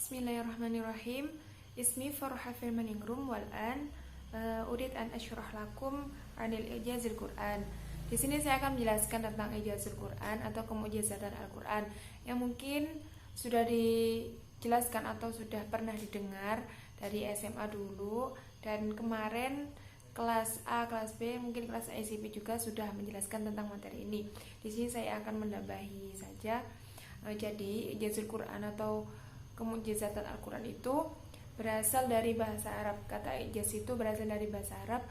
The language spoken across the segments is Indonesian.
Bismillahirrahmanirrahim. Ismi Farha Firmaningrum wal an urid an asyrah lakum anil ijazil Quran. Di sini saya akan menjelaskan tentang ijazul Quran atau kemujizatan Al-Quran yang mungkin sudah dijelaskan atau sudah pernah didengar dari SMA dulu, dan kemarin kelas A, kelas B, mungkin kelas ICP juga sudah menjelaskan tentang materi ini. Di sini saya akan menambahi saja. Jadi ijazul Quran atau kemujizatan Al-Quran itu berasal dari bahasa Arab. Kata ijaz itu berasal dari bahasa Arab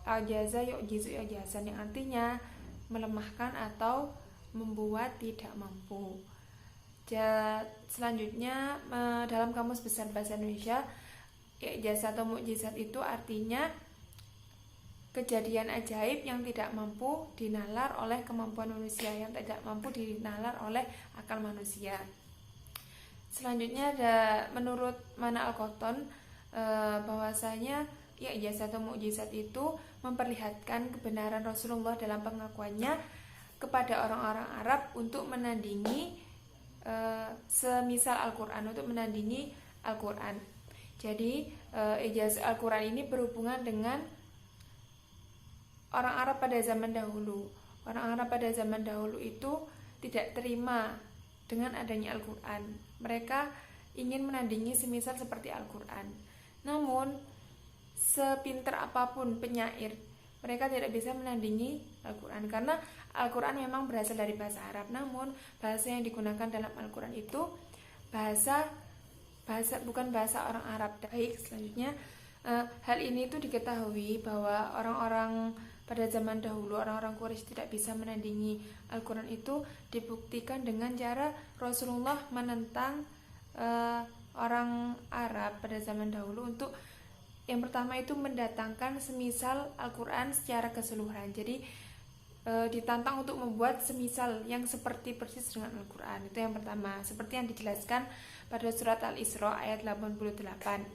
ajaza yu'jizu ijazan, yang artinya melemahkan atau membuat tidak mampu. Selanjutnya dalam Kamus Besar Bahasa Indonesia, ijaz atau mukjizat itu artinya kejadian ajaib yang tidak mampu dinalar oleh kemampuan manusia, yang tidak mampu dinalar oleh akal manusia. Selanjutnya ada menurut Mana Al-Qotton bahwasanya ijaz atau mukjizat itu memperlihatkan kebenaran Rasulullah dalam pengakuannya kepada orang-orang Arab untuk menandingi semisal Al-Quran, untuk menandingi Al-Quran. Jadi ijaz Al-Quran ini berhubungan dengan orang Arab pada zaman dahulu. Orang Arab pada zaman dahulu itu tidak terima dengan adanya Al-Quran. Mereka ingin menandingi semisal seperti Al-Quran. Namun sepinter apapun penyair, mereka tidak bisa menandingi Al-Quran, karena Al-Quran memang berasal dari bahasa Arab. Namun bahasa yang digunakan dalam Al-Quran itu bukan bahasa orang Arab. Baik, selanjutnya hal ini itu diketahui bahwa orang-orang pada zaman dahulu, orang-orang Quraisy tidak bisa menandingi Al-Quran itu dibuktikan dengan cara Rasulullah menentang orang Arab pada zaman dahulu untuk yang pertama itu mendatangkan semisal Al-Quran secara keseluruhan. Jadi ditantang untuk membuat semisal yang seperti persis dengan Al-Quran. Itu yang pertama, seperti yang dijelaskan pada surat Al-Isra ayat 88.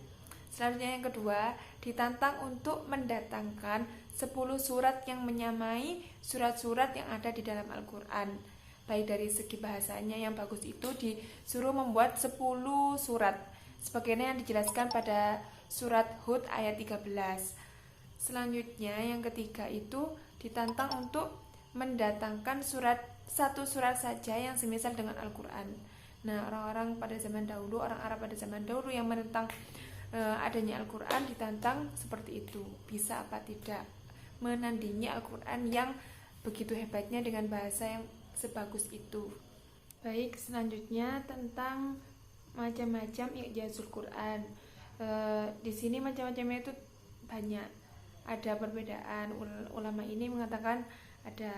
Selanjutnya yang kedua, ditantang untuk mendatangkan 10 surat yang menyamai surat-surat yang ada di dalam Al-Quran. Baik dari segi bahasanya yang bagus itu disuruh membuat 10 surat, sebagaimana yang dijelaskan pada surat Hud ayat 13. Selanjutnya yang ketiga itu ditantang untuk mendatangkan satu surat saja yang semisal dengan Al-Quran. Nah, orang-orang pada zaman dahulu, orang Arab pada zaman dahulu yang menentang adanya Al-Quran ditantang seperti itu, bisa apa tidak menandingi Al-Quran yang begitu hebatnya dengan bahasa yang sebagus itu. Baik, selanjutnya tentang macam-macam ijazul Quran. Di sini macam-macamnya itu banyak, ada perbedaan. Ulama ini mengatakan ada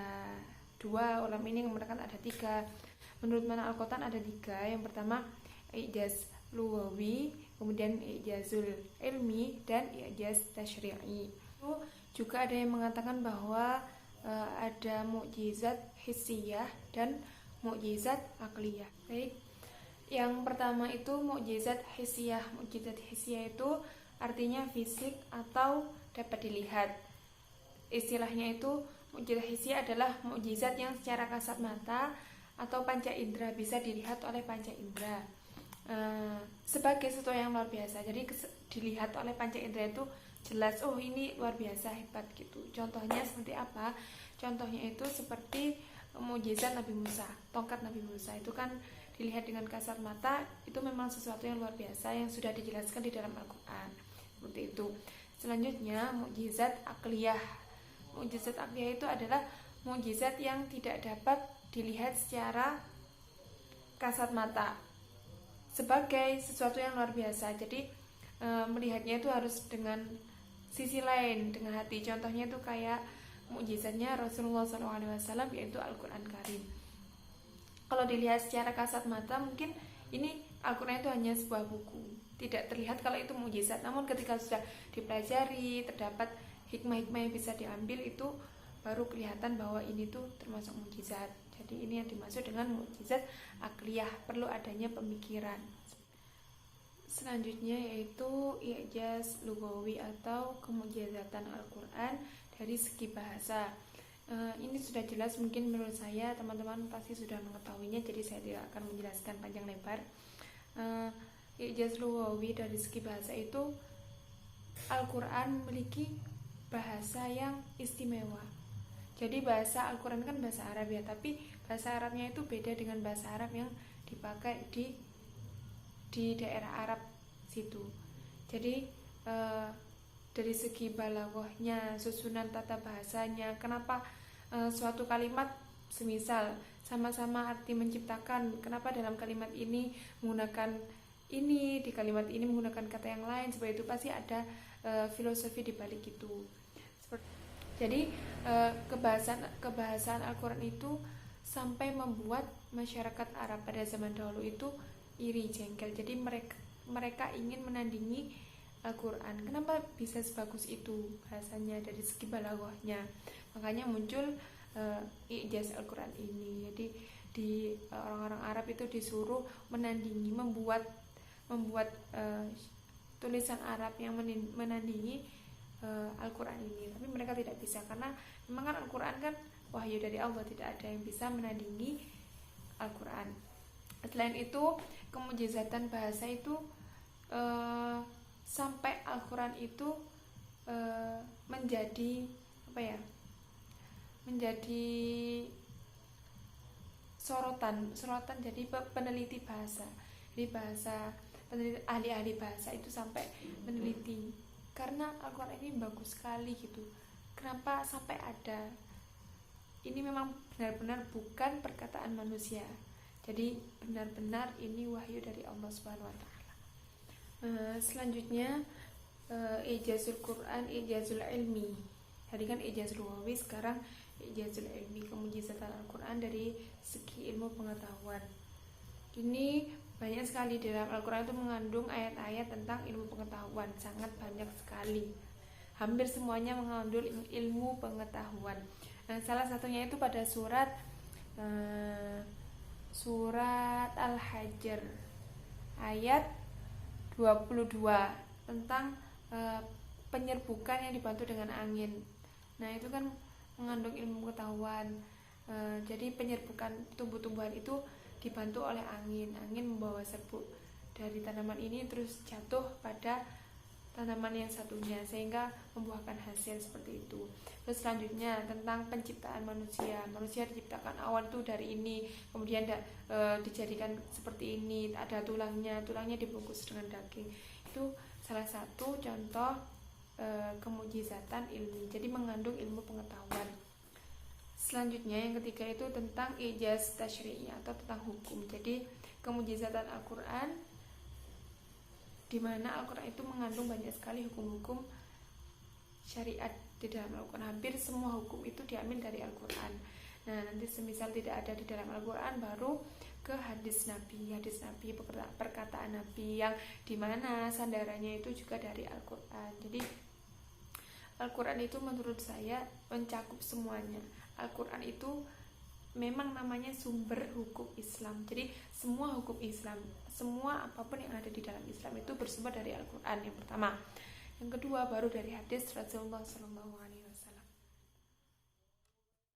2, ulama ini mengatakan ada 3. Menurut Mana Al-Qotton ada 3. Yang pertama ijaz lugawi, kemudian ijazul ilmi, dan ijaz tasyri'i. Juga ada yang mengatakan bahwa ada mukjizat hissiyah dan mukjizat akliyah. Baik, yang pertama itu mukjizat hissiyah. Mukjizat hissiyah itu artinya fisik atau dapat dilihat. Istilahnya itu mukjizat hissiyah adalah mukjizat yang secara kasat mata atau panca indera bisa dilihat oleh panca indera sebagai sesuatu yang luar biasa. Jadi dilihat oleh panca indera itu jelas, oh ini luar biasa, hebat gitu. Contohnya seperti apa? Contohnya itu seperti mukjizat Nabi Musa, tongkat Nabi Musa itu kan dilihat dengan kasat mata, itu memang sesuatu yang luar biasa yang sudah dijelaskan di dalam Al-Quran. Seperti itu. Selanjutnya mukjizat akliyah. Mukjizat akliyah itu adalah mukjizat yang tidak dapat dilihat secara kasat mata sebagai sesuatu yang luar biasa. Jadi melihatnya itu harus dengan sisi lain, dengan hati. Contohnya itu kayak mukjizatnya Rasulullah SAW, yaitu Al-Quran Karim. Kalau dilihat secara kasat mata, mungkin ini Al-Quran itu hanya sebuah buku, tidak terlihat kalau itu mukjizat. Namun ketika sudah dipelajari, terdapat hikmah-hikmah yang bisa diambil, itu baru kelihatan bahwa ini tuh termasuk mukjizat. Jadi ini yang dimaksud dengan mukjizat akliyah, perlu adanya pemikiran. Selanjutnya yaitu ijaz lugawi atau kemujizatan Al-Quran dari segi bahasa. Ini sudah jelas mungkin menurut saya, teman-teman pasti sudah mengetahuinya, jadi saya tidak akan menjelaskan panjang lebar. i'jaz lughawi dari segi bahasa itu Al-Quran memiliki bahasa yang istimewa. Jadi bahasa Al-Quran kan bahasa Arab ya, tapi bahasa Arabnya itu beda dengan bahasa Arab yang dipakai di daerah Arab situ. Jadi dari segi balaghahnya, susunan tata bahasanya, kenapa suatu kalimat semisal sama-sama arti menciptakan, kenapa dalam kalimat ini menggunakan ini, di kalimat ini menggunakan kata yang lain, seperti itu pasti ada filosofi di balik itu. Jadi kebahasaan Al-Quran itu sampai membuat masyarakat Arab pada zaman dahulu itu iri, jengkel. Jadi mereka ingin menandingi Al-Quran. Kenapa bisa sebagus itu bahasanya dari segi balaghahnya? Makanya muncul i'jaz Al-Quran ini. Jadi di orang-orang Arab itu disuruh menandingi, membuat tulisan Arab yang menandingi Al-Quran ini, tapi mereka tidak bisa karena memang kan Al-Quran kan wahyu dari Allah, tidak ada yang bisa menandingi Al-Quran. Selain itu kemujizatan bahasa itu sampai Al-Quran itu menjadi menjadi sorotan jadi peneliti bahasa. Jadi ahli-ahli bahasa itu sampai meneliti, karena Al-Quran ini bagus sekali gitu. Kenapa sampai ada? Ini memang benar-benar bukan perkataan manusia. Jadi benar-benar ini wahyu dari Allah Subhanahu wa taala. Selanjutnya i'jazul Quran, i'jazul ilmi. Tadi kan i'jaz lughawi, sekarang i'jazul ilmi, kemujizatan Al-Quran dari segi ilmu pengetahuan. Ini banyak sekali di dalam Al-Quran itu mengandung ayat-ayat tentang ilmu pengetahuan, sangat banyak sekali. Hampir semuanya mengandung ilmu pengetahuan. Nah, salah satunya itu pada surat Al-Hajr ayat 22 tentang penyerbukan yang dibantu dengan angin. Nah, itu kan mengandung ilmu pengetahuan. Jadi penyerbukan tumbuh-tumbuhan itu dibantu oleh angin membawa serbuk dari tanaman ini terus jatuh pada tanaman yang satunya sehingga membuahkan hasil seperti itu. Terus selanjutnya tentang penciptaan manusia diciptakan awal itu dari ini, kemudian dijadikan seperti ini, ada tulangnya dibungkus dengan daging. Itu salah satu contoh kemujizatan ilmi, jadi mengandung ilmu pengetahuan. Selanjutnya yang ketiga itu tentang i'jaz tasyri'i atau tentang hukum. Jadi kemujizatan Al-Quran, di mana Al-Quran itu mengandung banyak sekali hukum-hukum syariat di dalam Al-Quran. Hampir semua hukum itu diambil dari Al-Quran. Nah, nanti semisal tidak ada di dalam Al-Quran, baru ke hadis Nabi, perkataan Nabi yang dimana sandarannya itu juga dari Al-Quran. Jadi Al-Quran itu menurut saya mencakup semuanya. Al-Quran itu memang namanya sumber hukum Islam. Jadi semua hukum Islam, semua apapun yang ada di dalam Islam itu bersumber dari Al-Quran, yang pertama. Yang kedua baru dari hadis Rasulullah SAW.